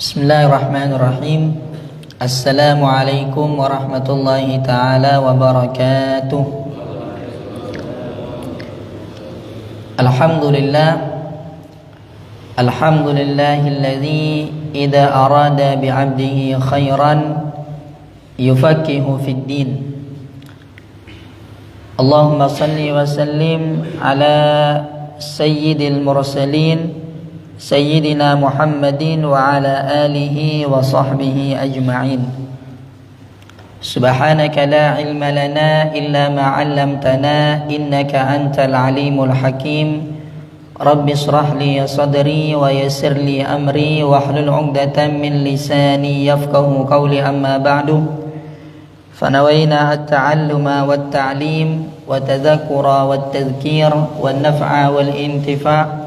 Bismillahirrahmanirrahim. Assalamualaikum warahmatullahi ta'ala wabarakatuh. Alhamdulillahilladzi idza arada bi'abdihi khairan yufaqihu fid din. Allahumma salli wa sallim ala sayyidil mursalin Sayyidina Muhammadin wa ala alihi wa sahbihi ajma'in. Subhanaka la ilma lana illa ma 'allamtana innaka antal alimul hakim. Rabbi shrah li sadri wa yassir li amri wahlul 'uqdatam min lisani yafqahu qawli, amma ba'du. Fanawayna at-ta'alluma wat-ta'lim wa tadhakkura wat-tadhkir wan naf'a wal intifa'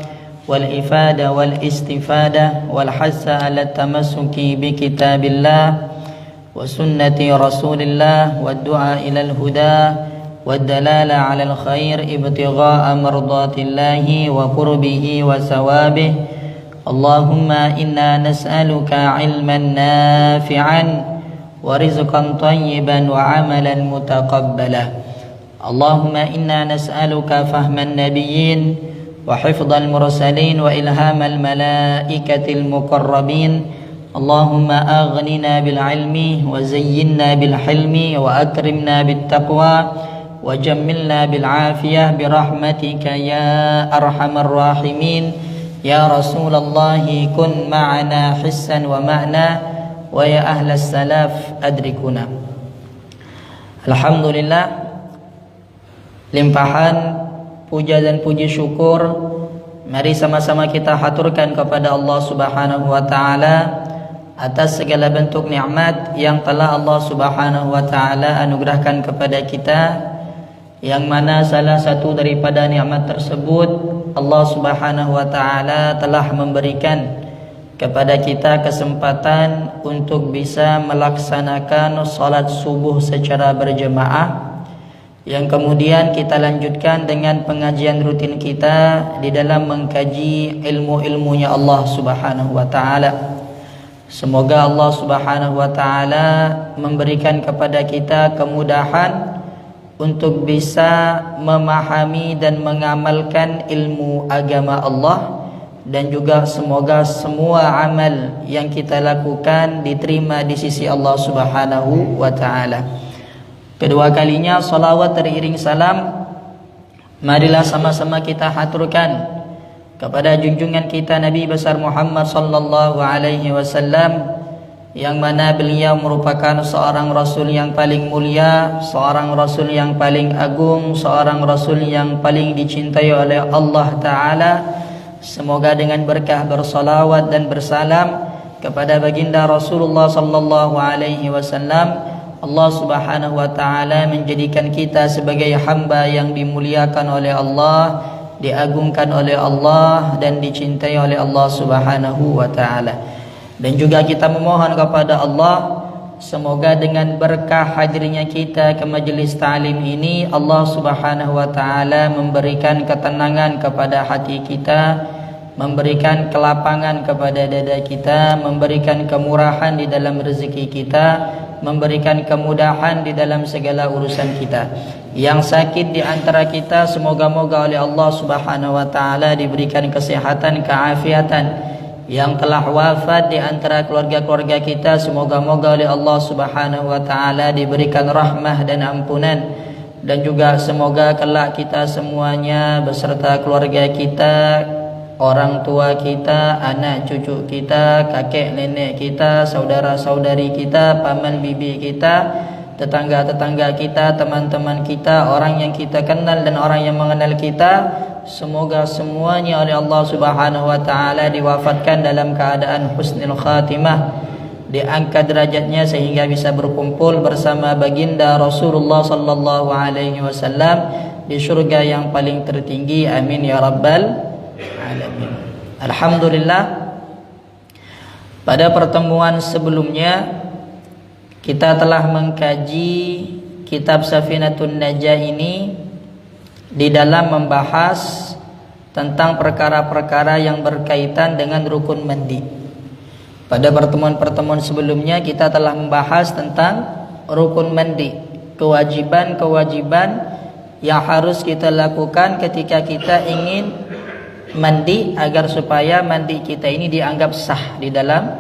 والإفادة والاستفادة والحث على التمسك بكتاب الله وسنة رسول الله والدعاء إلى الهدى والدلالة على الخير ابتغاء مرضات الله وقربه وثوابه. اللهم إنا نسألك علما نافعا ورزقا طيبا وعملا متقبلا. اللهم إنا نسألك فهم النبيين وحفظ المرسلين وإلهام الملائكة المقربين. اللهم أغننا بالعلم وزينا بالحلم وأكرمنا بالتقوى وجملنا بالعافية برحمتك يا أرحم الراحمين. يا رسول الله كن معنا حسا ومعنى ويا أهل السلف أدركنا. Alhamdulillah, limpahan puja dan puji syukur mari sama-sama kita haturkan kepada Allah Subhanahu wa taala atas segala bentuk nikmat yang telah Allah Subhanahu wa taala anugerahkan kepada kita, yang mana salah satu daripada nikmat tersebut Allah Subhanahu wa taala telah memberikan kepada kita kesempatan untuk bisa melaksanakan salat subuh secara berjemaah, yang kemudian kita lanjutkan dengan pengajian rutin kita di dalam mengkaji ilmu-ilmunya Allah Subhanahu wa taala. Semoga Allah Subhanahu wa taala memberikan kepada kita kemudahan untuk bisa memahami dan mengamalkan ilmu agama Allah, dan juga semoga semua amal yang kita lakukan diterima di sisi Allah Subhanahu wa taala. Kedua kalinya salawat teriring salam marilah sama-sama kita haturkan kepada junjungan kita Nabi besar Muhammad sallallahu alaihi wasallam, yang mana beliau merupakan seorang rasul yang paling mulia, seorang rasul yang paling agung, seorang rasul yang paling dicintai oleh Allah taala. Semoga dengan berkah bersalawat dan bersalam kepada baginda Rasulullah sallallahu alaihi wasallam, Allah Subhanahu wa taala menjadikan kita sebagai hamba yang dimuliakan oleh Allah, diagungkan oleh Allah, dan dicintai oleh Allah Subhanahu wa taala. Dan juga kita memohon kepada Allah, semoga dengan berkah hadirnya kita ke majelis ta'lim ini, Allah Subhanahu wa taala memberikan ketenangan kepada hati kita, memberikan kelapangan kepada dada kita, memberikan kemurahan di dalam rezeki kita, memberikan kemudahan di dalam segala urusan kita. Yang sakit di antara kita semoga-moga oleh Allah Subhanahu wa taala diberikan kesehatan, keafiatan. Yang telah wafat di antara keluarga-keluarga kita semoga-moga oleh Allah Subhanahu wa taala diberikan rahmah dan ampunan. Dan juga semoga kelak kita semuanya beserta keluarga kita, orang tua kita, anak cucu kita, kakek nenek kita, saudara-saudari kita, paman bibi kita, tetangga-tetangga kita, teman-teman kita, orang yang kita kenal dan orang yang mengenal kita, semoga semuanya oleh Allah Subhanahu wa taala diwafatkan dalam keadaan husnul khatimah, diangkat derajatnya sehingga bisa berkumpul bersama baginda Rasulullah sallallahu alaihi wasallam di surga yang paling tertinggi. Amin ya rabbal alamin. Alhamdulillah, pada pertemuan sebelumnya kita telah mengkaji kitab Safinatun Najah ini di dalam membahas tentang perkara-perkara yang berkaitan dengan rukun mandi. Pada pertemuan-pertemuan sebelumnya kita telah membahas tentang rukun mandi, kewajiban-kewajiban yang harus kita lakukan ketika kita ingin mandi agar supaya mandi kita ini dianggap sah di dalam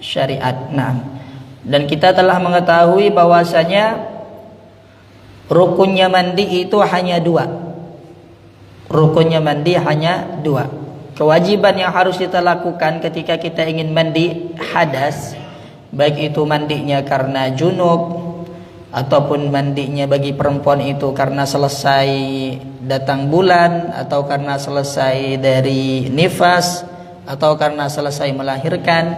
syariat. Nah, dan kita telah mengetahui bahwasanya rukunnya mandi itu hanya dua. Rukunnya mandi hanya dua. Kewajiban yang harus kita lakukan ketika kita ingin mandi hadas, baik itu mandinya karena junub ataupun mandinya bagi perempuan itu karena selesai datang bulan, atau karena selesai dari nifas, atau karena selesai melahirkan.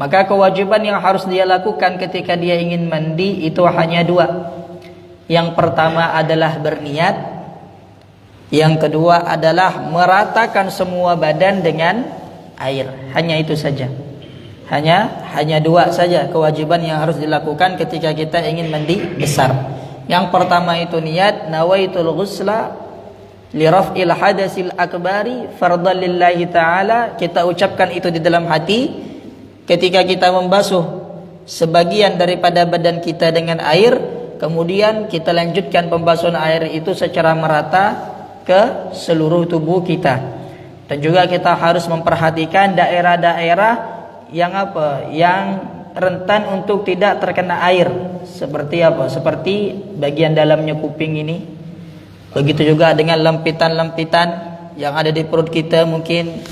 Maka kewajiban yang harus dia lakukan ketika dia ingin mandi itu hanya dua. Yang pertama adalah berniat, yang kedua adalah meratakan semua badan dengan air. Hanya itu saja. Hanya dua saja kewajiban yang harus dilakukan ketika kita ingin mandi besar. Yang pertama itu niat, nawaitul ghusla li raf'il hadasil akbari fardhan lillahi ta'ala. Kita ucapkan itu di dalam hati ketika kita membasuh sebagian daripada badan kita dengan air, kemudian kita lanjutkan pembasuhan air itu secara merata ke seluruh tubuh kita. Dan juga kita harus memperhatikan daerah-daerah yang rentan untuk tidak terkena air. Seperti apa? Seperti bagian dalamnya kuping ini. Begitu juga dengan lempitan-lempitan yang ada di perut kita, mungkin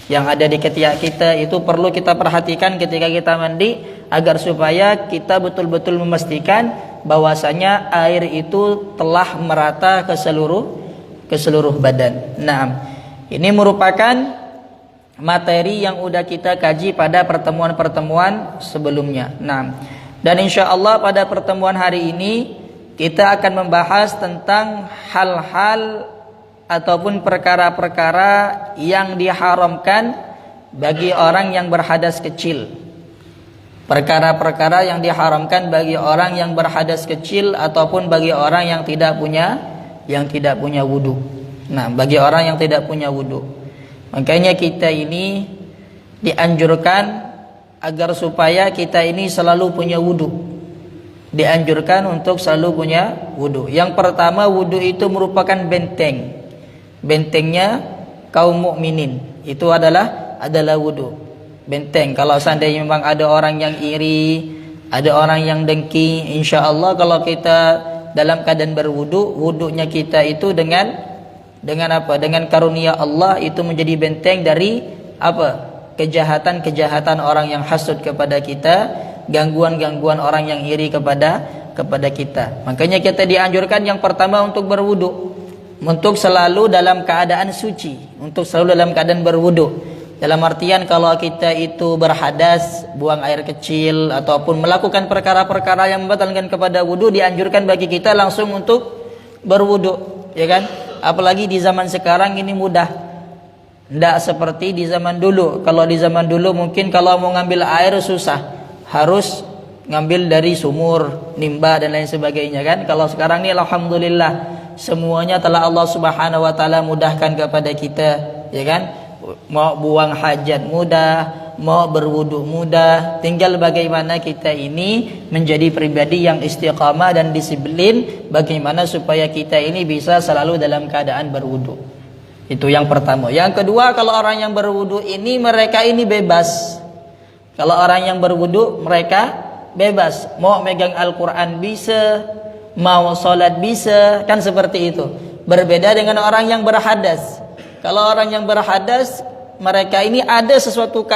yang ada di ketiak kita, itu perlu kita perhatikan ketika kita mandi agar supaya kita betul-betul memastikan bahwasanya air itu telah merata ke seluruh badan. Nah, ini merupakan materi yang udah kita kaji pada pertemuan-pertemuan sebelumnya. Nah, dan insya Allah pada pertemuan hari ini kita akan membahas tentang hal-hal ataupun perkara-perkara yang diharamkan bagi orang yang berhadas kecil. Perkara-perkara yang diharamkan bagi orang yang berhadas kecil ataupun bagi orang yang tidak punya wudu. Nah, bagi orang yang tidak punya wudu, makanya kita ini dianjurkan agar supaya kita ini selalu punya wudu. Dianjurkan untuk selalu punya wudu. Yang pertama, wudu itu merupakan benteng. Bentengnya kaum mukminin itu adalah wudu. Benteng. Kalau seandainya memang ada orang yang iri, ada orang yang dengki, insya Allah kalau kita dalam keadaan berwudu, wudunya kita itu dengan apa? Dengan karunia Allah itu menjadi benteng dari apa? Kejahatan-kejahatan orang yang hasud kepada kita, gangguan-gangguan orang yang iri kepada kita. Makanya kita dianjurkan yang pertama untuk berwudu, untuk selalu dalam keadaan suci, untuk selalu dalam keadaan berwudu. Dalam artian kalau kita itu berhadas, buang air kecil ataupun melakukan perkara-perkara yang membatalkan kepada wudu, dianjurkan bagi kita langsung untuk berwudu, ya kan? Apalagi di zaman sekarang ini mudah. Tidak seperti di zaman dulu. Kalau di zaman dulu mungkin kalau mau ngambil air susah, harus ngambil dari sumur, nimba dan lain sebagainya kan. Kalau sekarang ini alhamdulillah semuanya telah Allah Subhanahu wa taala mudahkan kepada kita, ya kan? Mau buang hajat mudah, mau berwudu mudah. Tinggal bagaimana kita ini menjadi pribadi yang istiqamah dan disiplin, bagaimana supaya kita ini bisa selalu dalam keadaan berwudu. Itu yang pertama. Yang kedua, kalau orang yang berwudu ini mereka ini bebas. Kalau orang yang berwudu mereka bebas, mau megang Al-Quran bisa, mau sholat bisa, kan seperti itu. Berbeda dengan orang yang berhadas. Kalau orang yang berhadas, mereka ini ada sesuatu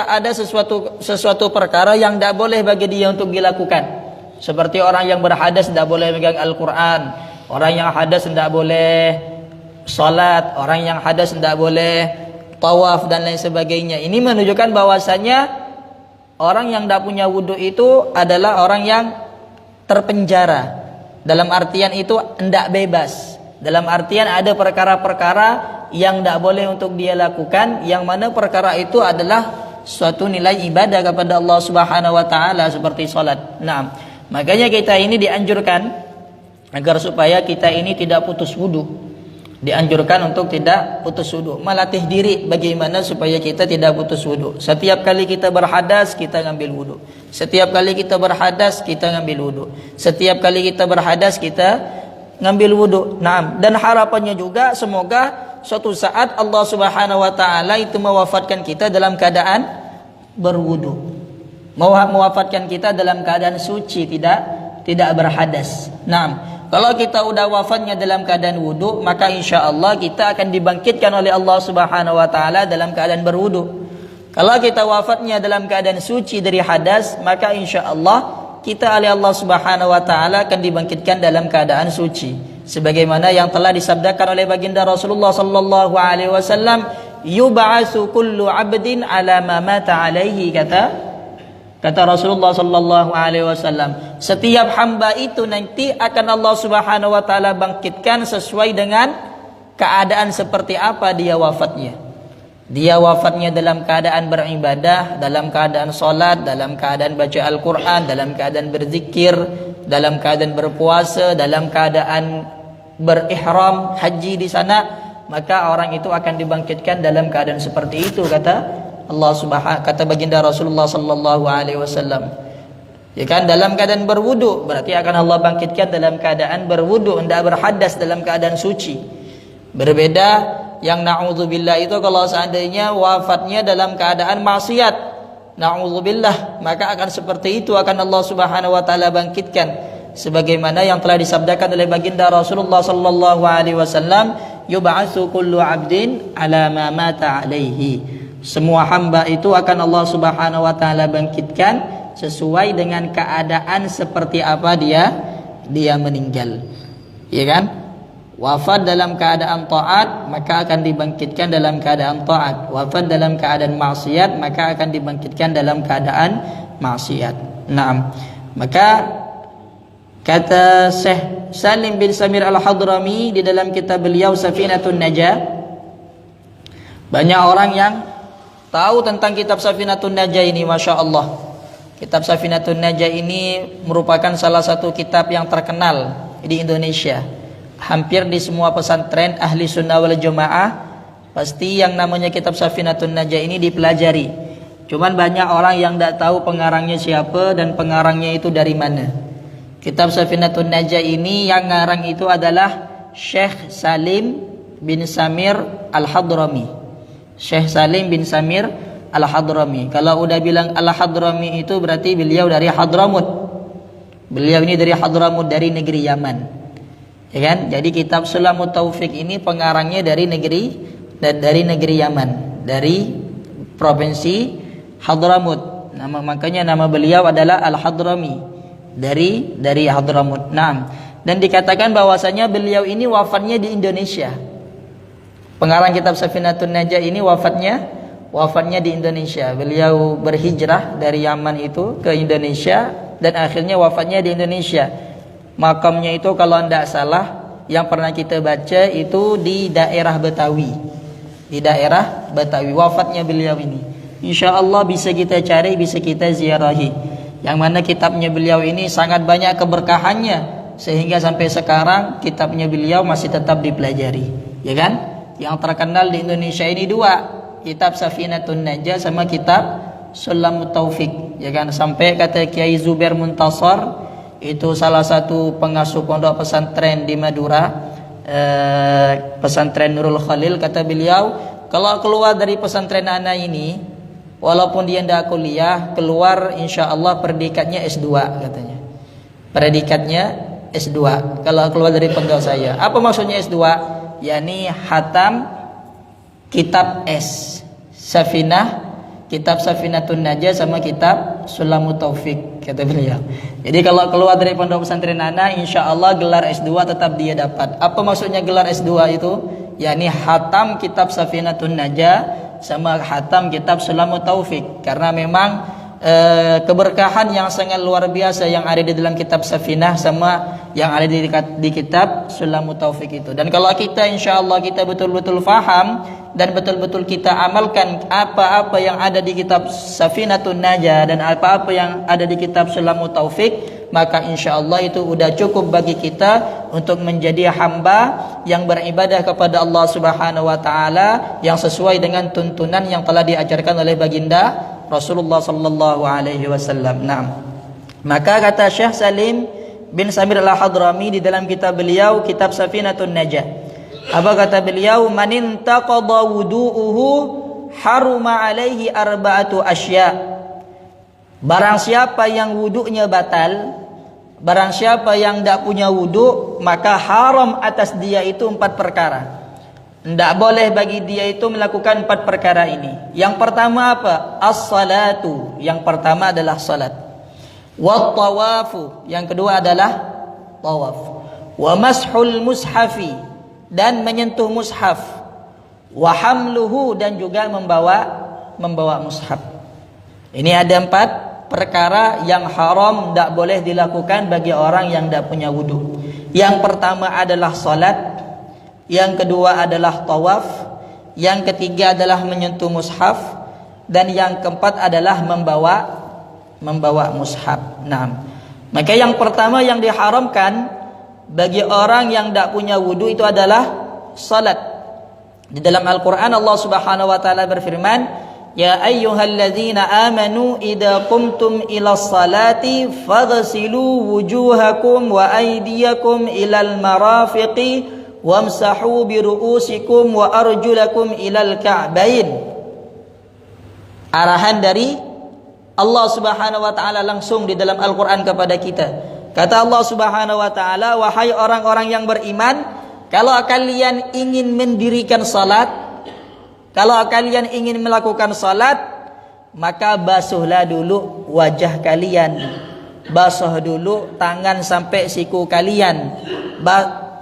perkara yang tidak boleh bagi dia untuk dilakukan. Seperti orang yang berhadas tidak boleh megang Al-Quran, orang yang hadas tidak boleh salat, orang yang hadas tidak boleh tawaf dan lain sebagainya. Ini menunjukkan bahwasanya orang yang tidak punya wudu itu adalah orang yang terpenjara. Dalam artian itu tidak bebas. Dalam artian ada perkara-perkara yang tidak boleh untuk dia lakukan, yang mana perkara itu adalah suatu nilai ibadah kepada Allah Subhanahu wa taala seperti salat. Nah, makanya kita ini dianjurkan agar supaya kita ini tidak putus wudu. Dianjurkan untuk tidak putus wudu. Melatih diri bagaimana supaya kita tidak putus wudu. Setiap kali kita berhadas, kita ngambil wudu. Setiap kali kita berhadas, kita ngambil wudu. Setiap kali kita berhadas, kita ngambil wudu. Naam. Dan harapannya juga semoga suatu saat Allah Subhanahu wa taala itu mewafatkan kita dalam keadaan berwudu. Mewafatkan kita dalam keadaan suci, tidak berhadas. Naam. Kalau kita udah wafatnya dalam keadaan wudu, maka insya Allah kita akan dibangkitkan oleh Allah Subhanahu wa taala dalam keadaan berwudu. Kalau kita wafatnya dalam keadaan suci dari hadas, maka insya Allah kita oleh Allah Subhanahu wa taala akan dibangkitkan dalam keadaan suci. Sebagaimana yang telah disabdakan oleh baginda Rasulullah sallallahu alaihi wasallam, yub'atsu kullu 'abdin 'ala ma mata 'alaihi, kata Rasulullah sallallahu alaihi wasallam, setiap hamba itu nanti akan Allah Subhanahu wa taala bangkitkan sesuai dengan keadaan seperti apa dia wafatnya. Dia wafatnya dalam keadaan beribadah, dalam keadaan salat, dalam keadaan baca Al-Qur'an, dalam keadaan berzikir, dalam keadaan berpuasa, dalam keadaan berihram haji di sana, maka orang itu akan dibangkitkan dalam keadaan seperti itu, kata baginda Rasulullah sallallahu alaihi wasallam. Ya kan, dalam keadaan berwudu, berarti akan Allah bangkitkan dalam keadaan berwudu, tidak berhadas, dalam keadaan suci. Berbeda yang na'udzubillah itu kalau seandainya wafatnya dalam keadaan maksiat, na'udzubillah, maka akan seperti itu akan Allah Subhanahu wa taala bangkitkan, sebagaimana yang telah disabdakan oleh baginda Rasulullah sallallahu alaihi wasallam, yub'atsu kullu 'abdin 'ala ma mata 'alaihi. Semua hamba itu akan Allah Subhanahu wa taala bangkitkan sesuai dengan keadaan seperti apa dia meninggal. Ya kan? Wafat dalam keadaan taat, maka akan dibangkitkan dalam keadaan taat. Wafat dalam keadaan maksiat, maka akan dibangkitkan dalam keadaan maksiat. Naam. Maka kata Syekh Salim bin Samir Al-Hadrami di dalam kitab beliau Safinatun Najah, banyak orang yang tahu tentang kitab Safinatun Najah ini, Masya Allah. Kitab Safinatun Najah ini merupakan salah satu kitab yang terkenal di Indonesia. Hampir di semua pesantren ahli sunnah wal jamaah pasti yang namanya kitab Safinatun Najah ini dipelajari. Cuman banyak orang yang tidak tahu pengarangnya siapa dan pengarangnya itu dari mana. Kitab Safinatun Najah ini yang ngarang itu adalah Syekh Salim bin Samir Al-Hadrami. Syekh Salim bin Samir Al-Hadrami. Kalau udah bilang Al-Hadrami itu berarti beliau dari Hadramut. Beliau ini dari Hadramut, dari negeri Yaman. Ya kan? Jadi kitab Sulamut Taufik ini pengarangnya dari negeri Yaman, dari provinsi Hadramut. Makanya nama beliau adalah Al-Hadrami, dari Hadramut. Naam. Dan dikatakan bahwasanya beliau ini wafatnya di Indonesia. Pengarang kitab Safinatun Najah ini wafatnya di Indonesia. Beliau berhijrah dari Yaman itu ke Indonesia dan akhirnya wafatnya di Indonesia. Makamnya itu kalau tidak salah yang pernah kita baca itu di daerah Betawi. Di daerah Betawi wafatnya beliau ini. Insya Allah bisa kita cari, bisa kita ziarahi. Yang mana kitabnya beliau ini sangat banyak keberkahannya, sehingga sampai sekarang kitabnya beliau masih tetap dipelajari. Ya kan? Yang terkenal di Indonesia ini dua, kitab Safinatun Najah sama kitab Sulamut Taufik. Ya kan? Sampai kata Kiai Zubair Muntasar, itu salah satu pengasuh pondok pesantren di Madura, pesantren Nurul Khalil, kata beliau, kalau keluar dari pesantren anak ini, walaupun dia tidak kuliah, keluar insya Allah predikatnya S2 katanya. Predikatnya S2 kalau keluar dari pondok saya. Apa maksudnya S2? yakni hatam kitab S, Safinah, kitab Safinatun Najah sama kitab Sulamut Taufik, kata beliau. Jadi kalau keluar dari pondok pesantren anak, insya Allah gelar S2 tetap dia dapat. Apa maksudnya gelar S2 itu? Yakni hatam kitab Safinatun Najah sama hatam kitab Sulamut Taufik. Karena memang keberkahan yang sangat luar biasa yang ada di dalam kitab Safinah sama yang ada di kitab Sulamut Taufik itu. Dan kalau kita insya Allah kita betul-betul faham dan betul-betul kita amalkan apa-apa yang ada di kitab Safinatun Najah dan apa-apa yang ada di kitab Sulamut Taufik, maka insya-Allah itu sudah cukup bagi kita untuk menjadi hamba yang beribadah kepada Allah Subhanahu wa taala yang sesuai dengan tuntunan yang telah diajarkan oleh baginda Rasulullah sallallahu alaihi wasallam. Naam. Maka kata Syekh Salim bin Samir Al-Hadrami di dalam kitab beliau, kitab Safinatun Najah. Apa kata beliau? Man intaqada wudu'uhu haruma alaihi arba'atu asya'. Barang siapa yang wudunya batal, barang siapa yang tidak punya wudu, maka haram atas dia itu 4 perkara. Tidak boleh bagi dia itu melakukan 4 perkara ini. Yang pertama apa? As-salatu. Yang pertama adalah salat. Wa tawafu. Yang kedua adalah tawaf. Wa mashul mushafi. Dan menyentuh mushaf. Wa hamluhu. Dan juga membawa mushaf. Ini ada 4 perkara yang haram, tidak boleh dilakukan bagi orang yang tidak punya wudu. Yang pertama adalah salat, yang kedua adalah tawaf, yang ketiga adalah menyentuh mushaf, dan yang keempat adalah membawa mushaf. Nah, maka yang pertama yang diharamkan bagi orang yang tidak punya wudu itu adalah salat. Di dalam Al-Quran Allah Subhanahu wa taala berfirman, Ya ayyuhalladzina amanu idza qumtum ilas salati faghsilu wujuhakum wa aydiyakum ilal marafiqi wamsahu bi ru'usikum wa arjulakum ilal ka'bain. Arahan dari Allah Subhanahu wa taala langsung di dalam Al-Qur'an kepada kita. Kata Allah Subhanahu wa taala, wahai orang-orang yang beriman, kalau kalian ingin mendirikan salat, kalau kalian ingin melakukan salat, maka basuhlah dulu wajah kalian, basuh dulu tangan sampai siku kalian,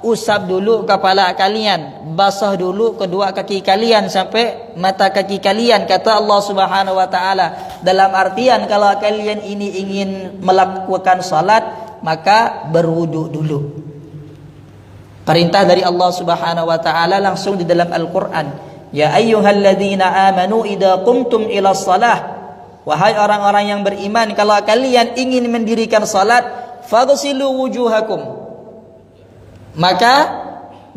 usap dulu kepala kalian, basuh dulu kedua kaki kalian sampai mata kaki kalian. Kata Allah Subhanahu wa taala, dalam artian kalau kalian ini ingin melakukan salat, maka berwudu dulu. Perintah dari Allah Subhanahu wa taala langsung di dalam Al-Qur'an. Ya ayyuhalladzina amanu idza qumtum ilas salah. Wahai orang-orang yang beriman, kalau kalian ingin mendirikan salat, faghsilu wujuhakum. Maka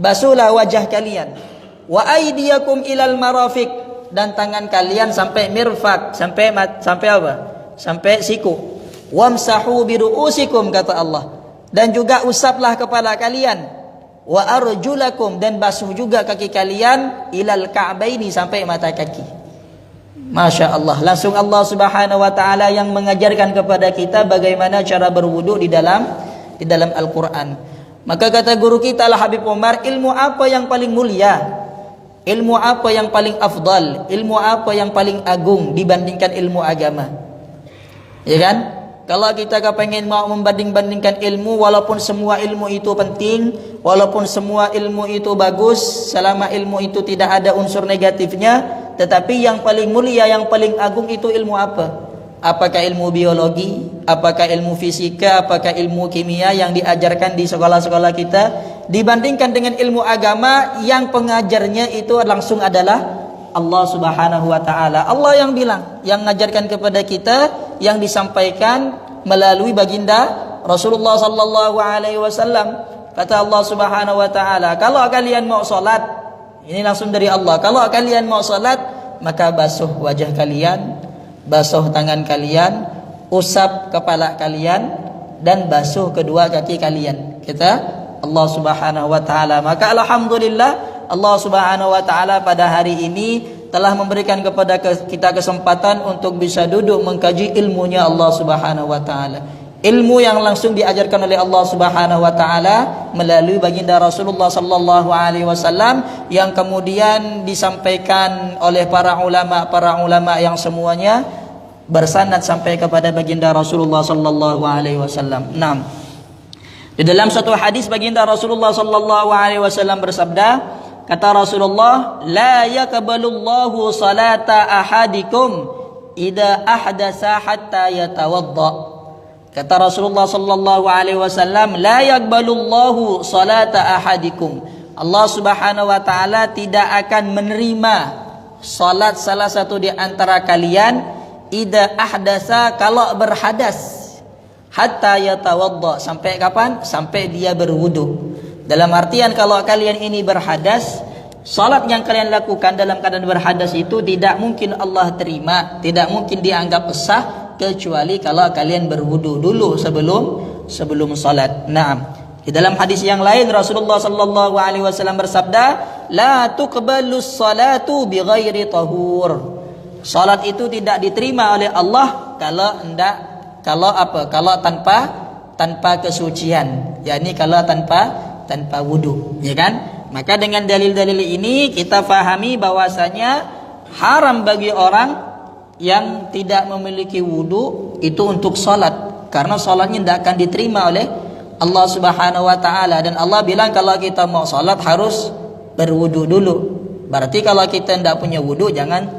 basuhlah wajah kalian. Wa aydiyakum ilal marafiq, dan tangan kalian sampai mirfaq, sampai apa? Sampai siku. Wamsahu bi ru'usikum, kata Allah. Dan juga usaplah kepala kalian. Wa arjulakum, dan basuh juga kaki kalian ilal ka'baini, sampai mata kaki. Masya Allah, langsung Allah Subhanahu wa taala yang mengajarkan kepada kita bagaimana cara berwudu di dalam Al-Quran. Maka kata guru kita Al Habib Umar, ilmu apa yang paling mulia, ilmu apa yang paling afdal, ilmu apa yang paling agung dibandingkan ilmu agama? Ya kan? Kalau kita kepengen mau membanding-bandingkan ilmu, walaupun semua ilmu itu penting, walaupun semua ilmu itu bagus, selama ilmu itu tidak ada unsur negatifnya, tetapi yang paling mulia, yang paling agung itu ilmu apa? Apakah ilmu biologi? Apakah ilmu fisika? Apakah ilmu kimia yang diajarkan di sekolah-sekolah kita? Dibandingkan dengan ilmu agama yang pengajarnya itu langsung adalah Allah Subhanahu wa taala. Allah yang bilang, yang mengajarkan kepada kita, yang disampaikan melalui baginda Rasulullah sallallahu alaihi wasallam. Kata Allah Subhanahu wa taala, kalau kalian mau salat, ini langsung dari Allah. Kalau kalian mau salat, maka basuh wajah kalian, basuh tangan kalian, usap kepala kalian, dan basuh kedua kaki kalian. Kata Allah Subhanahu wa taala. Maka alhamdulillah Allah Subhanahu wa taala pada hari ini telah memberikan kepada kita kesempatan untuk bisa duduk mengkaji ilmunya Allah Subhanahu wa taala. Ilmu yang langsung diajarkan oleh Allah Subhanahu wa taala melalui baginda Rasulullah sallallahu alaihi wasallam, yang kemudian disampaikan oleh para ulama yang semuanya bersanad sampai kepada baginda Rasulullah sallallahu alaihi wasallam. 6. Di dalam satu hadis baginda Rasulullah sallallahu alaihi wasallam bersabda, kata Rasulullah, la yaqbalullahu salata ahadikum idza ahdasa hatta yatawadda. Kata Rasulullah sallallahu alaihi wasallam, la yaqbalullahu salata ahadikum. Allah Subhanahu wa taala tidak akan menerima salat salah satu di antara kalian idza ahdasa, kalau berhadas. hatta yatawadda. Sampai kapan? Sampai dia berwudu. Dalam artian kalau kalian ini berhadas, salat yang kalian lakukan dalam keadaan berhadas itu tidak mungkin Allah terima, tidak mungkin dianggap sah kecuali kalau kalian berwudu dulu sebelum salat. Naam. Di dalam hadis yang lain Rasulullah sallallahu alaihi wasallam bersabda, "La tuqbalus salatu bighairi tahur." Salat itu tidak diterima oleh Allah kalau tanpa kesucian, yakni kalau tanpa wudu, ya kan? Maka dengan dalil-dalil ini kita fahami bahwasanya haram bagi orang yang tidak memiliki wudu itu untuk salat, karena salatnya tidak akan diterima oleh Allah Subhanahu wa taala. Dan Allah bilang kalau kita mau salat harus berwudu dulu. Berarti kalau kita tidak punya wudu jangan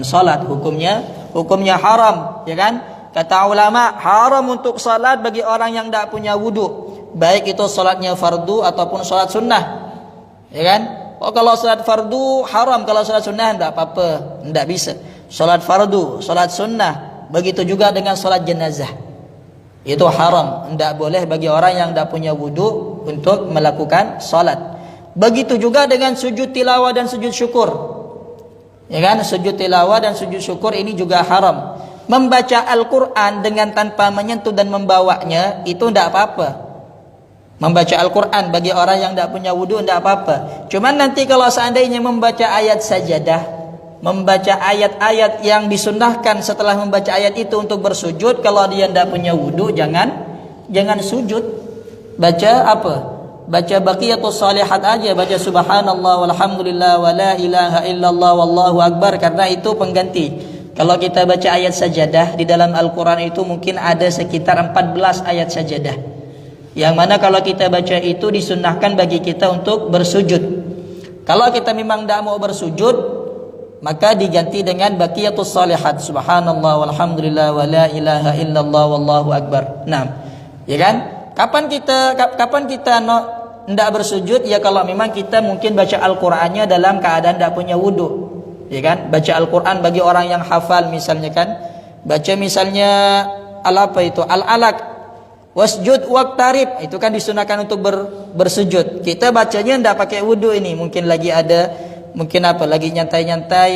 salat, hukumnya haram, ya kan? Kata ulama, haram untuk salat bagi orang yang tidak punya wudu, baik itu salatnya fardu ataupun salat sunnah, ya kan? Oh, kalau salat fardu haram, kalau salat sunnah tidak apa-apa, tidak bisa. Salat fardu, salat sunnah, begitu juga dengan salat jenazah. Itu haram, tidak boleh bagi orang yang tidak punya wudu untuk melakukan salat. Begitu juga dengan sujud tilawah dan sujud syukur, ya kan? Sujud tilawah dan sujud syukur ini juga haram. Membaca Al-Quran dengan tanpa menyentuh dan membawanya itu tidak apa-apa. Membaca Al-Quran bagi orang yang tidak punya wudu tidak apa-apa. Cuman nanti kalau seandainya membaca ayat sajadah, membaca ayat-ayat yang disunnahkan setelah membaca ayat itu untuk bersujud, kalau dia tidak punya wudu jangan sujud. Baca apa? Baca baqiyatus shalihat aja, baca subhanallah walhamdulillah wala ilaha illallah wallahu akbar, karena itu pengganti. Kalau kita baca ayat sajadah di dalam Al-Quran itu mungkin ada sekitar 14 ayat sajadah, yang mana kalau kita baca itu disunnahkan bagi kita untuk bersujud. Kalau kita memang tidak mau bersujud, maka diganti dengan baqiyatus shalihat, subhanallah walhamdulillah wala ilaha illallah wallahu akbar. Nah, ya kan? Kapan kita tidak bersujud? Ya kalau memang kita mungkin baca Al-Qur'annya dalam keadaan tidak punya wudu, ya kan? Baca Al-Qur'an bagi orang yang hafal misalnya kan, baca misalnya Al-Alaq, wasjud waqtarib, itu kan disunahkan untuk bersujud. Kita bacanya tidak pakai wudu, ini mungkin lagi nyantai-nyantai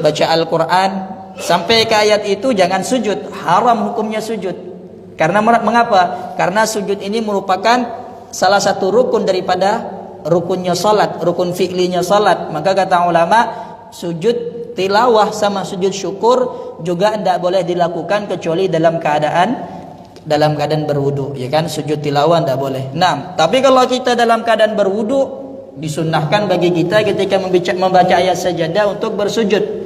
baca Al-Quran sampai ke ayat itu jangan sujud, haram hukumnya sujud. Karena mengapa? Karena sujud ini merupakan salah satu rukun daripada rukunnya salat, rukun fi'linya salat. Maka kata ulama, sujud tilawah sama sujud syukur juga tidak boleh dilakukan kecuali dalam keadaan berwudu, ya kan? Sujud tilawah tidak boleh. Nah, tapi kalau kita dalam keadaan berwudu, disunnahkan bagi kita ketika membaca ayat sajadah untuk bersujud.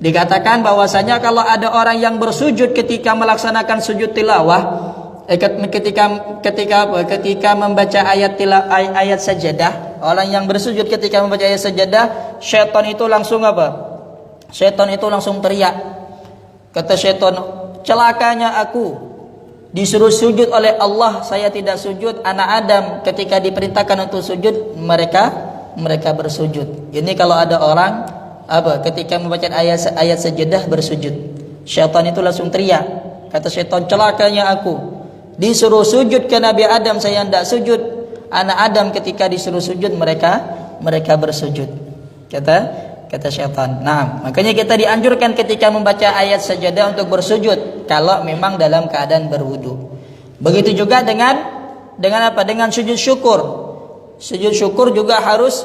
Dikatakan bahwasanya kalau ada orang yang bersujud ketika melaksanakan sujud tilawah, ketika membaca ayat sajadah, orang yang bersujud ketika membaca ayat sajadah, syaitan itu langsung apa? Syaitan itu langsung teriak. Kata syaitan, celakanya aku, disuruh sujud oleh Allah, saya tidak sujud. Anak Adam ketika diperintahkan untuk sujud, mereka bersujud. Ini kalau ada orang ketika membaca ayat sajadah bersujud, syaitan itu langsung teriak. Kata syaitan, celakanya aku, disuruh sujud ke Nabi Adam, saya tidak sujud. Anak Adam ketika disuruh sujud, mereka bersujud. Kata syaitan. Nah, makanya kita dianjurkan ketika membaca ayat sajadah untuk bersujud kalau memang dalam keadaan berwudu. Begitu juga dengan sujud syukur. Sujud syukur juga harus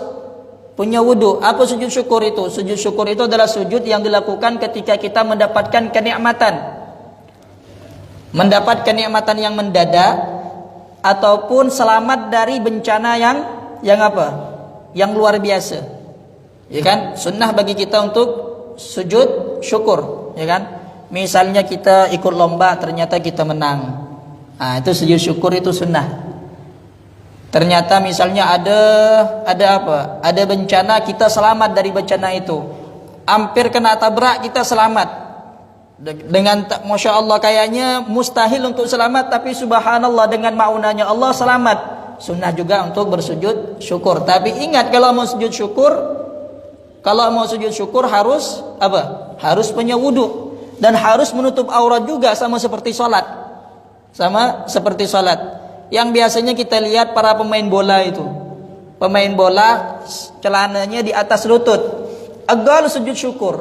punya wudu. Apa sujud syukur itu? Sujud syukur itu adalah sujud yang dilakukan ketika kita mendapatkan kenikmatan. Mendapat kenikmatan yang mendadak ataupun selamat dari bencana yang luar biasa. Ya kan? Sunnah bagi kita untuk sujud syukur, ya kan? Misalnya kita ikut lomba ternyata kita menang. Nah, itu sujud syukur, itu sunnah. Ternyata misalnya ada bencana, kita selamat dari bencana itu. Hampir kena tabrak, kita selamat. Dengan Masya Allah kayaknya mustahil untuk selamat, tapi subhanallah dengan maunanya Allah selamat. Sunnah juga untuk bersujud syukur. Tapi ingat, kalau mau sujud syukur harus Harus punya wudu dan harus menutup aurat juga, sama seperti sholat. Sama seperti salat. Yang biasanya kita lihat para pemain bola itu. Pemain bola celananya di atas lutut. Agal sujud syukur.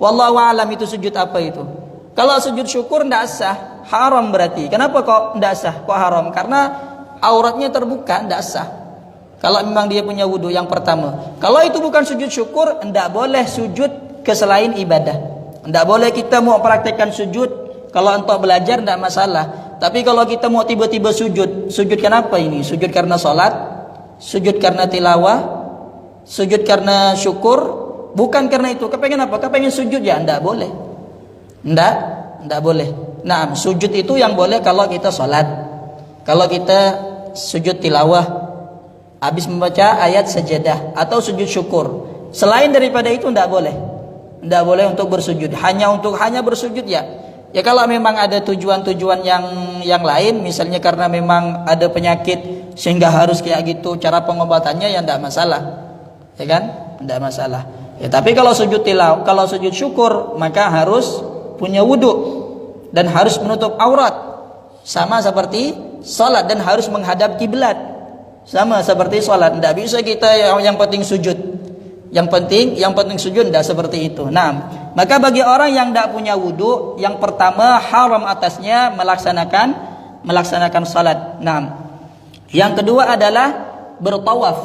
Wallahu a'lam itu sujud apa itu. Kalau sujud syukur tidak sah, haram berarti. Kenapa kok tidak sah? Kok haram? Karena auratnya terbuka, tidak sah. Kalau memang dia punya wudu yang pertama. Kalau itu bukan sujud syukur, tidak boleh sujud ke selain ibadah. Tidak boleh kita mau praktekkan sujud. Kalau untuk belajar tidak masalah. Tapi kalau kita mau tiba-tiba sujud, sujud kenapa ini? Sujud karena sholat, sujud karena tilawah, sujud karena syukur, bukan karena itu. Kepengen apa? Kepengen sujud ya, tidak boleh. Tidak boleh. Nah, sujud itu yang boleh kalau kita sholat. Kalau kita sujud tilawah, habis membaca ayat sajadah atau sujud syukur. Selain daripada itu tidak boleh. Tidak boleh untuk bersujud. Hanya bersujud ya. Ya kalau memang ada tujuan-tujuan yang lain, misalnya karena memang ada penyakit sehingga harus kayak gitu, cara pengobatannya ya tidak masalah. Ya kan? Tidak masalah. Ya tapi kalau sujud tilawah, kalau sujud syukur maka harus punya wudu dan harus menutup aurat. Sama seperti salat dan harus menghadap kiblat. Sama seperti salat. Tidak bisa kita yang penting sujud. Yang penting sujud, tidak seperti itu. Nah, maka bagi orang yang tidak punya wudu, yang pertama haram atasnya melaksanakan salat. Nah, yang kedua adalah bertawaf.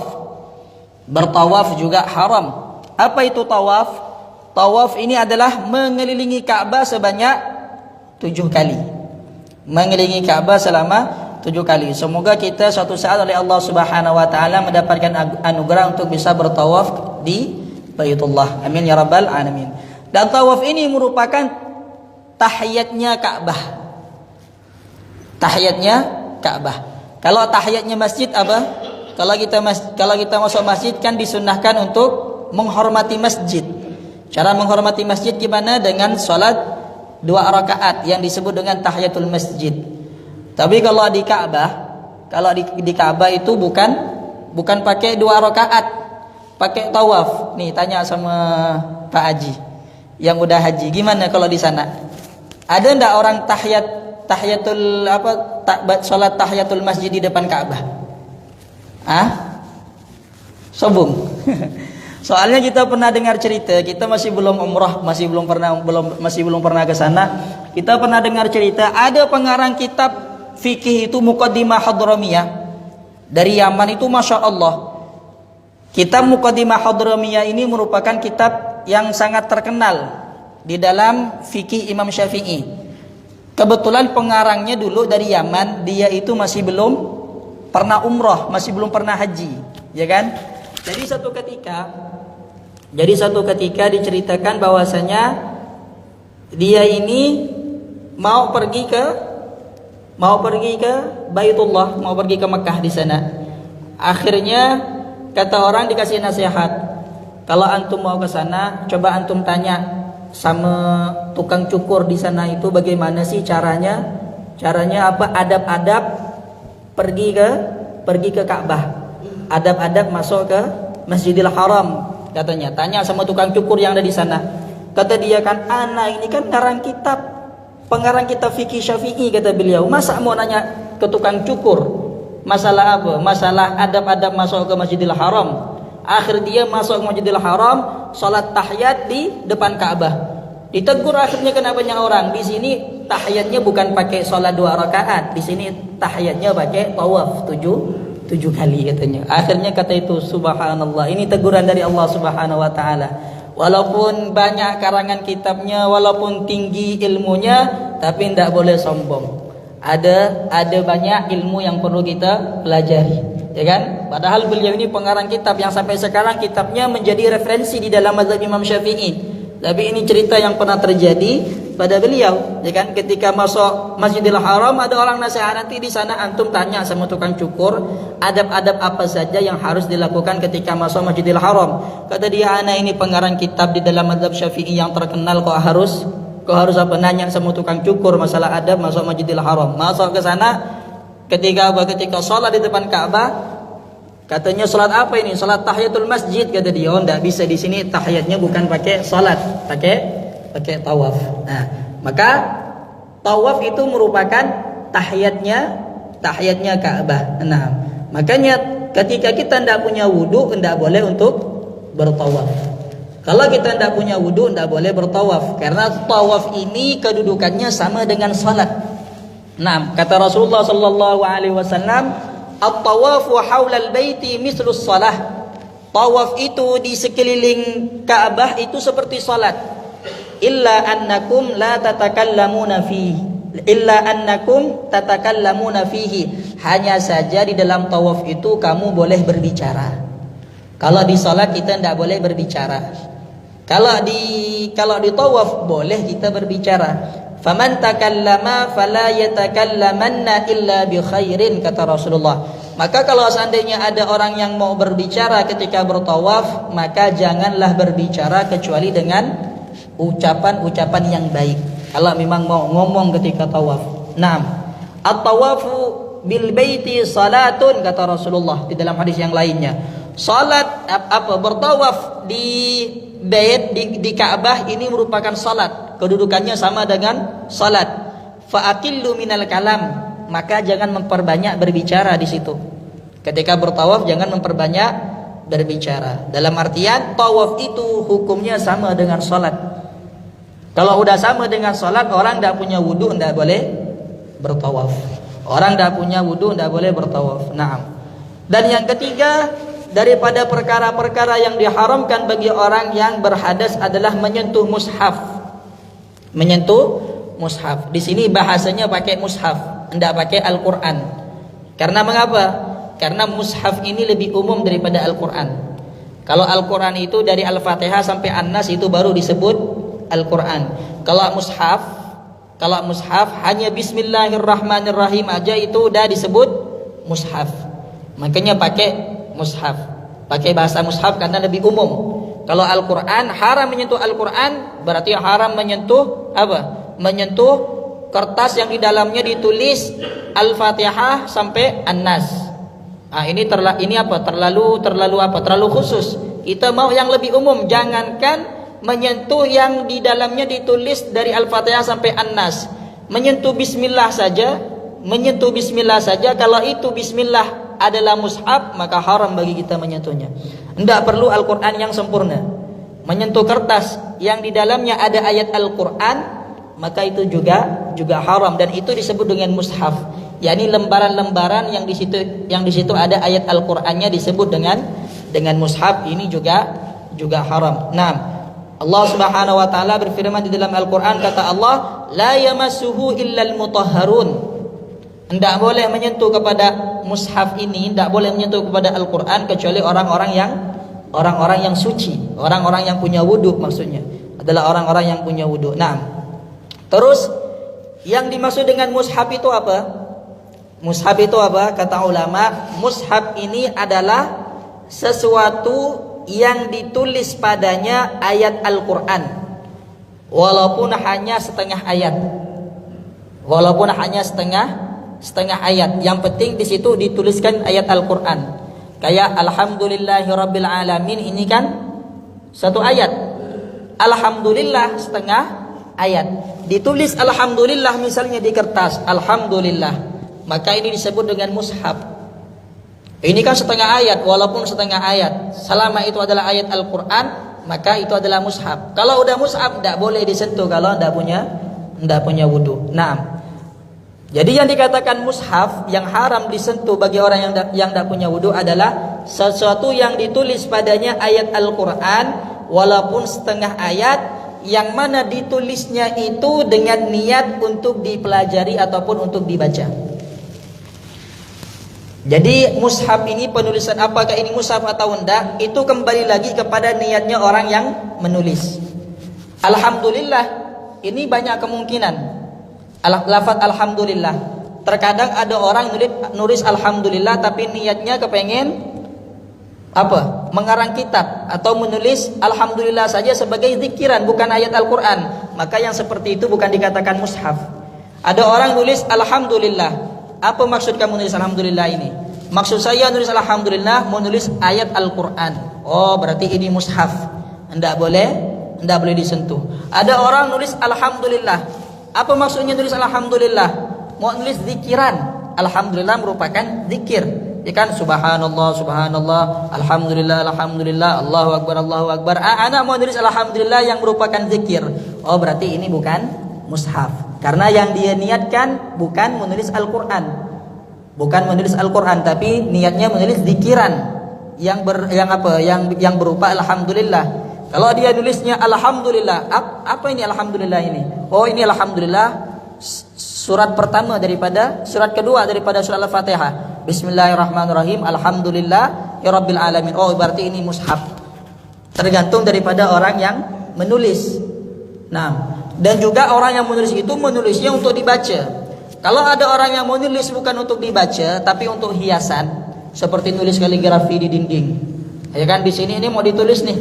Bertawaf juga haram. Apa itu tawaf? Tawaf ini adalah mengelilingi Ka'bah sebanyak 7 kali. Mengelilingi Ka'bah selama 7 kali. Semoga kita suatu saat oleh Allah Subhanahu wa taala mendapatkan anugerah untuk bisa bertawaf di Baitullah. Amin ya rabbal alamin. Dan tawaf ini merupakan tahiyatnya Ka'bah. Tahiyatnya Ka'bah. Kalau tahiyatnya masjid apa? Kalau kita masuk masjid kan disunnahkan untuk menghormati masjid. Cara menghormati masjid gimana? Dengan salat 2 rakaat yang disebut dengan tahiyatul masjid. Tapi kalau di Ka'bah itu bukan pakai 2 rakaat, pakai tawaf. Nih tanya sama Pak Haji yang udah haji, gimana kalau di sana? Ada ndak orang salat tahiyatul masjid di depan Ka'bah? Sombong. Soalnya kita pernah dengar cerita, kita masih belum umrah, masih belum pernah ke sana. Kita pernah dengar cerita ada pengarang kitab fikih itu Muqaddimah Hadramiyah dari Yaman itu, masya Allah. Kitab Muqaddimah Hadramiyah ini merupakan kitab yang sangat terkenal di dalam fikih Imam Syafi'i. Kebetulan pengarangnya dulu dari Yaman, dia itu masih belum pernah umrah, masih belum pernah haji, ya kan? Jadi satu ketika diceritakan bahwasanya dia ini mau pergi ke Baitullah, mau pergi ke Mekah di sana. Akhirnya kata orang dikasih nasihat, kalau antum mau ke sana, coba antum tanya sama tukang cukur di sana itu bagaimana sih caranya apa adab-adab pergi ke Ka'bah. Adab-adab masuk ke Masjidil Haram katanya. Tanya sama tukang cukur yang ada di sana. Kata dia kan, anak ini kan pengarang kitab fikih Syafi'i, kata beliau. Masa mau nanya ke tukang cukur masalah apa? Masalah adab-adab masuk ke Masjidil Haram. Akhir dia masuk ke Masjidil Haram, salat tahiyat di depan Ka'bah. Ditegur akhirnya kena banyak orang. Di sini tahiyatnya bukan pakai salat 2 rakaat. Di sini tahiyatnya pakai tawaf 7 kali katanya. Akhirnya kata itu, subhanallah, ini teguran dari Allah Subhanahu wa taala. Walaupun banyak karangan kitabnya, walaupun tinggi ilmunya, tapi tidak boleh sombong. Ada banyak ilmu yang perlu kita pelajari, ya kan? Padahal beliau ini pengarang kitab yang sampai sekarang kitabnya menjadi referensi di dalam mazhab Imam Syafi'i. Tapi ini cerita yang pernah terjadi pada beliau, ya kan? Ketika masuk Masjidil Haram, ada orang nasihat, nanti di sana antum tanya sama tukang cukur adab-adab apa saja yang harus dilakukan ketika masuk Masjidil Haram. Kata dia, anak ini pengarang kitab di dalam mazhab Syafi'i yang terkenal, kok harus apa nanya sama tukang cukur masalah adab masuk Masjidil Haram. Masuk ke sana, ketika sholat di depan Ka'bah, katanya salat apa ini? Salat tahiyatul masjid, kata dia. Oh, enggak bisa, di sini tahiyatnya bukan pakai salat, pakai tawaf. Nah, maka tawaf itu merupakan tahiyatnya Ka'bah. Nah, makanya ketika kita tidak punya wudu, tidak boleh untuk bertawaf. Kalau kita tidak punya wudu, tidak boleh bertawaf, karena tawaf ini kedudukannya sama dengan salat. Nah, kata Rasulullah sallallahu alaihi wasallam, at-tawafu haulal baiti mislus salah. Tawaf itu di sekeliling Ka'bah itu seperti salat. Illa annakum la tatakallamuna fihi. Illa annakum tatakallamuna fihi. Hanya saja di dalam tawaf itu kamu boleh berbicara. Kalau di salat kita tidak boleh berbicara. Kalau di tawaf boleh kita berbicara. Faman takallama fala yatakallamanna illa bi khairin, kata Rasulullah. Maka kalau seandainya ada orang yang mau berbicara ketika bertawaf, maka janganlah berbicara kecuali dengan ucapan-ucapan yang baik. Kalau memang mau ngomong ketika tawaf. Naam. At-tawafu bil baiti salatun, kata Rasulullah di dalam hadis yang lainnya. Salat bertawaf di bait di Ka'bah ini merupakan salat. Kedudukannya sama dengan salat. Fa aqillu minal kalam. Maka jangan memperbanyak berbicara di situ. Ketika bertawaf jangan memperbanyak berbicara. Dalam artian tawaf itu hukumnya sama dengan salat. Kalau udah sama dengan salat, orang tidak punya wudu tidak boleh bertawaf. Orang tidak punya wudu tidak boleh bertawaf. Naam. Dan yang ketiga, daripada perkara-perkara yang diharamkan bagi orang yang berhadas adalah menyentuh mushaf. Menyentuh mushaf. Di sini bahasanya pakai mushaf, tidak pakai Al-Quran. Karena mengapa? Karena mushaf ini lebih umum daripada Al-Quran. Kalau Al-Quran itu dari Al-Fatihah sampai An-Nas itu baru disebut Al-Quran. Kalau mushaf hanya Bismillahirrahmanirrahim aja itu udah disebut mushaf. Makanya pakai mushaf, pakai bahasa mushaf karena lebih umum. Kalau Al-Quran, haram menyentuh Al-Quran berarti haram menyentuh apa? Menyentuh kertas yang di dalamnya ditulis Al-Fatihah sampai An-Nas. Nah, ini terlalu khusus. Kita mau yang lebih umum. Jangankan menyentuh yang di dalamnya ditulis dari Al-Fatihah sampai An-Nas. Menyentuh bismillah saja. Kalau itu bismillah adalah mushaf, maka haram bagi kita menyentuhnya. Tidak perlu Al-Quran yang sempurna. Menyentuh kertas yang di dalamnya ada ayat Al-Quran, maka itu juga haram, dan itu disebut dengan mushaf. yakni lembaran-lembaran yang di situ ada ayat Al-Qur'annya disebut dengan mushaf. Ini juga haram. Nah, Allah Subhanahu wa taala berfirman di dalam Al-Qur'an, kata Allah, la yamassuhu illal mutahharun. Tidak boleh menyentuh kepada mushaf ini, tidak boleh menyentuh kepada Al-Qur'an kecuali orang-orang yang suci, orang-orang yang punya wudu, maksudnya adalah orang-orang yang punya wudu. Nah, terus yang dimaksud dengan mushaf itu apa? Mushaf itu apa? Kata ulama, mushaf ini adalah sesuatu yang ditulis padanya ayat Al-Quran, walaupun hanya setengah ayat. Walaupun hanya setengah ayat. Yang penting di situ dituliskan ayat Al-Quran. Kayak Alhamdulillahirabbil alamin, ini kan satu ayat. Alhamdulillah setengah ayat. Ditulis Alhamdulillah misalnya di kertas, Alhamdulillah, maka ini disebut dengan mushaf. Ini kan setengah ayat, walaupun setengah ayat, selama itu adalah ayat Al-Quran, maka itu adalah mushaf. Kalau udah mushaf tidak boleh disentuh kalau tidak punya wudu. Nah, jadi yang dikatakan mushaf yang haram disentuh bagi orang yang tidak punya wudu adalah sesuatu yang ditulis padanya ayat Al-Quran walaupun setengah ayat, yang mana ditulisnya itu dengan niat untuk dipelajari ataupun untuk dibaca. Jadi mushaf ini penulisan, apakah ini mushaf atau enggak, itu kembali lagi kepada niatnya orang yang menulis. Alhamdulillah ini banyak kemungkinan. Lafaz alhamdulillah. Terkadang ada orang nulis alhamdulillah tapi niatnya kepengen apa? Mengarang kitab atau menulis alhamdulillah saja sebagai zikiran, bukan ayat Al-Quran. Maka yang seperti itu bukan dikatakan mushaf. Ada orang nulis alhamdulillah. Apa maksud kamu nulis alhamdulillah ini? Maksud saya nulis alhamdulillah menulis ayat Al-Quran. Oh, berarti ini mushaf. Tidak boleh disentuh. Ada orang nulis alhamdulillah. Apa maksudnya nulis alhamdulillah? mau nulis zikiran. Alhamdulillah merupakan zikir. Ya kan, subhanallah, subhanallah, alhamdulillah, alhamdulillah, Allahu akbar, Allahu akbar. Anak mau nulis alhamdulillah yang merupakan zikir. Oh, berarti ini bukan mushaf. Karena yang dia niatkan bukan menulis Al-Qur'an. Bukan menulis Al-Qur'an, tapi niatnya menulis zikiran yang berupa alhamdulillah. Kalau dia nulisnya alhamdulillah, apa ini alhamdulillah ini? Oh, ini alhamdulillah surat pertama daripada surat kedua daripada surat Al-Fatihah. Bismillahirrahmanirrahim. Alhamdulillah ya rabbil alamin. Oh, berarti ini mushaf. Tergantung daripada orang yang menulis. Nah, dan juga orang yang menulis itu menulisnya untuk dibaca. Kalau ada orang yang menulis bukan untuk dibaca tapi untuk hiasan, seperti nulis kaligrafi di dinding. Ya kan, di sini ini mau ditulis nih.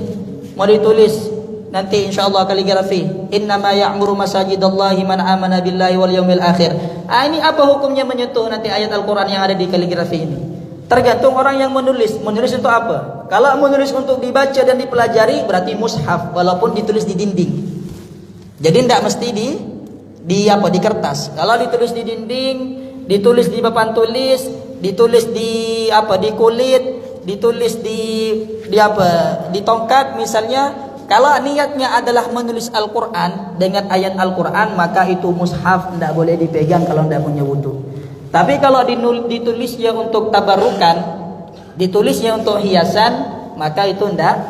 Mau ditulis nanti insyaallah kaligrafi, innama ya'muru masajidallahi man amana billahi wal yaumil akhir. Ini apa hukumnya menyentuh nanti ayat Al-Qur'an yang ada di kaligrafi ini? Tergantung orang yang menulis. Menulis untuk apa? Kalau menulis untuk dibaca dan dipelajari berarti mushaf walaupun ditulis di dinding. Jadi tidak mesti di kertas. Kalau ditulis di dinding, ditulis di papan tulis, ditulis di kulit, ditulis di tongkat misalnya. Kalau niatnya adalah menulis Al-Quran dengan ayat Al-Quran, maka itu mushaf, tidak boleh dipegang kalau tidak punya wudu. Tapi kalau ditulisnya untuk tabarukan, ditulisnya untuk hiasan, maka itu tidak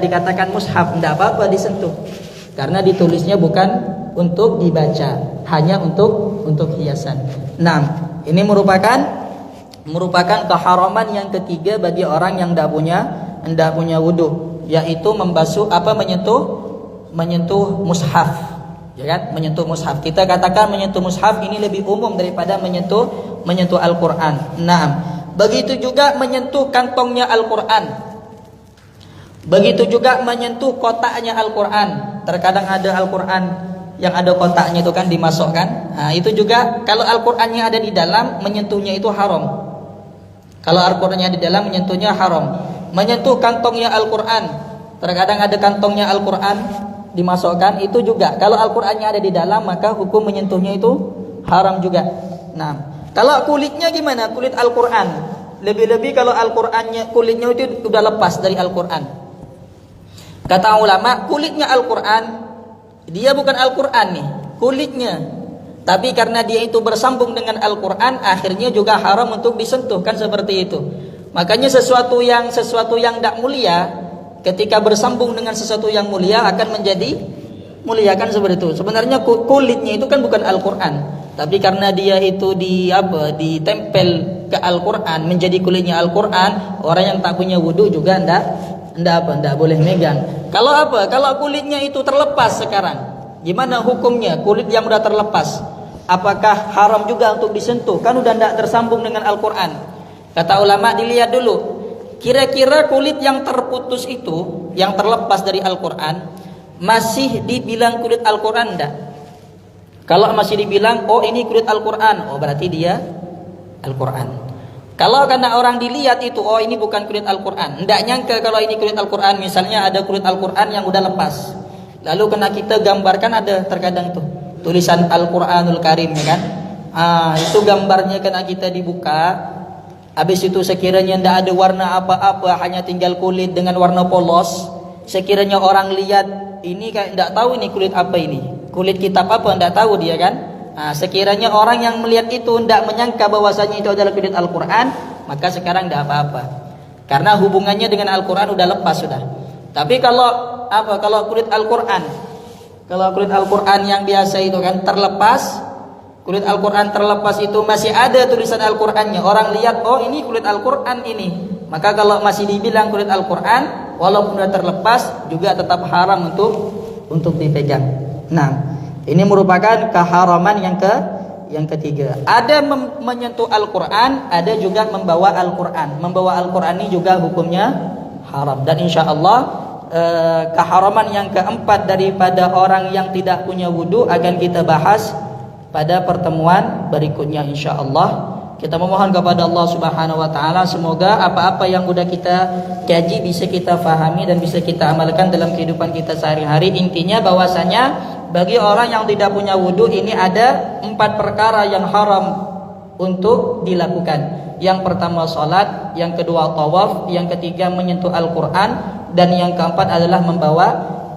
dikatakan mushaf, tidak apa-apa disentuh. Karena ditulisnya bukan untuk dibaca, hanya untuk hiasan. Nah, ini merupakan keharaman yang ketiga bagi orang yang tidak punya wudu, yaitu menyentuh mushaf, ya kan? Menyentuh mushaf. Kita katakan menyentuh mushaf ini lebih umum daripada menyentuh Al-Qur'an. Nah, begitu juga menyentuh kantongnya Al-Qur'an. Begitu juga menyentuh kotaknya Al-Qur'an. Terkadang ada Al-Qur'an yang ada kotaknya itu kan dimasukkan. Nah, itu juga kalau Al-Qur'annya ada di dalam, menyentuhnya itu haram. Kalau Al-Qur'annya di dalam, menyentuhnya haram. Menyentuh kantongnya Al-Qur'an, terkadang ada kantongnya Al-Qur'an dimasukkan, itu juga kalau Al-Qur'annya ada di dalam, maka hukum menyentuhnya itu haram juga. Nah, kalau kulitnya gimana? Kulit Al-Qur'an, lebih-lebih kalau Al-Qur'annya kulitnya itu sudah lepas dari Al-Qur'an. Kata ulama, kulitnya Al-Qur'an, dia bukan Al-Qur'an nih, kulitnya. Tapi karena dia itu bersambung dengan Al-Qur'an, akhirnya juga haram untuk disentuh, kan seperti itu. Makanya sesuatu yang tidak mulia ketika bersambung dengan sesuatu yang mulia akan menjadi mulia, kan seperti itu. Sebenarnya kulitnya itu kan bukan Al-Qur'an, tapi karena dia itu ditempel ke Al-Qur'an, menjadi kulitnya Al-Qur'an, orang yang tak punya wudu juga ndak boleh megang. Kalau kulitnya itu terlepas sekarang, gimana hukumnya? Kulit yang sudah terlepas, apakah haram juga untuk disentuh? Kan udah ndak tersambung dengan Al-Qur'an. Kata ulama, dilihat dulu, kira-kira kulit yang terputus itu, yang terlepas dari Al-Qur'an, masih dibilang kulit Al-Qur'an enggak? Kalau masih dibilang, oh ini kulit Al-Qur'an, oh berarti dia Al-Qur'an. Kalau karena orang dilihat itu, oh ini bukan kulit Al-Qur'an, enggak nyangka kalau ini kulit Al-Qur'an. Misalnya ada kulit Al-Qur'an yang udah lepas, lalu kena kita gambarkan, ada terkadang tuh tulisan Al-Qur'anul Karim, ya kan? Itu gambarnya kena kita dibuka. Habis itu sekiranya tidak ada warna apa-apa, hanya tinggal kulit dengan warna polos. Sekiranya orang lihat, ini kayak tidak tahu ini kulit apa ini, kulit kitab apa, tidak tahu dia kan. Sekiranya orang yang melihat itu tidak menyangka bahwasanya itu adalah kulit Al-Qur'an, maka sekarang tidak apa-apa. Karena hubungannya dengan Al-Qur'an sudah lepas sudah. Tapi kalau kulit Al-Qur'an, yang biasa itu kan terlepas. Kulit Al-Qur'an terlepas itu masih ada tulisan Al-Qur'annya. Orang lihat, oh ini kulit Al-Qur'an ini. Maka kalau masih dibilang kulit Al-Qur'an, walaupun sudah terlepas, juga tetap haram untuk dipegang. Nah, ini merupakan keharaman yang ketiga. Ada menyentuh Al-Qur'an, ada juga membawa Al-Qur'an. Membawa Al-Qur'an ini juga hukumnya haram. Dan insya Allah keharaman yang keempat daripada orang yang tidak punya wudu akan kita bahas pada pertemuan berikutnya insyaallah. Kita memohon kepada Allah Subhanahu wa taala semoga apa-apa yang sudah kita kaji bisa kita fahami dan bisa kita amalkan dalam kehidupan kita sehari-hari. Intinya bahwasanya bagi orang yang tidak punya wudu ini ada 4 perkara yang haram untuk dilakukan. Yang pertama salat, yang kedua tawaf, yang ketiga menyentuh Al-Quran, dan yang keempat adalah membawa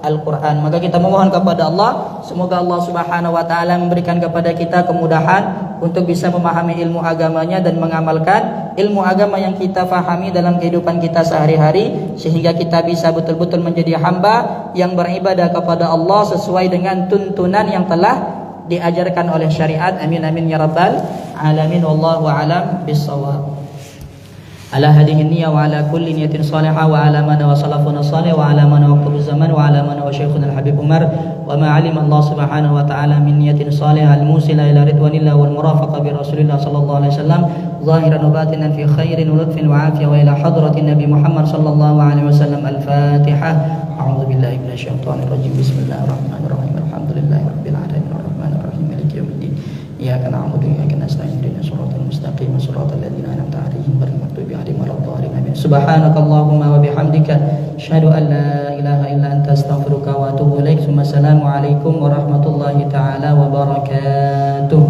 Al-Quran. Maka kita memohon kepada Allah, semoga Allah Subhanahu wa taala memberikan kepada kita kemudahan untuk bisa memahami ilmu agamanya dan mengamalkan ilmu agama yang kita fahami dalam kehidupan kita sehari-hari, sehingga kita bisa betul-betul menjadi hamba yang beribadah kepada Allah sesuai dengan tuntunan yang telah diajarkan oleh syariat. Amin amin ya rabbal alamin. Wallahu alam bissawab. Ala hadhihi niyya wa ala kulli niyatin salihah wa ala man wa salafuna salih wa ala man waqtu zaman wa ala man wa syekhuna al-habib Umar wa ma alim Allah subhanahu wa ta'ala min niyatin salihah al-musila ila ridwanillah wal murafaqa bi rasulillah sallallahu alaihi wasallam zahiran wa batinan fi khairin wa lutfin wa afiyah wa ila hadratin nabi Muhammad sallallahu alaihi wasallam. Al-Fatihah. A'udzu billahi minasyaitonir rajim. Bismillahirrahmanirrahim. Alhamdulillahi rabbil alamin arrahmanir rahim maliki yaumiddin. Iyyaka na'budu wa iyyaka nasta'in ihdinas siratal mustaqim siratal ladzina an'amta 'alaihim ghairil maghdubi 'alaihim waladdallin. Amin. Subhanakallahumma wa bihamdika asyhadu an la ilaha illa anta astaghfiruka wa atubu ilaik. Assalamualaikum warahmatullahi taala wabarakatuh.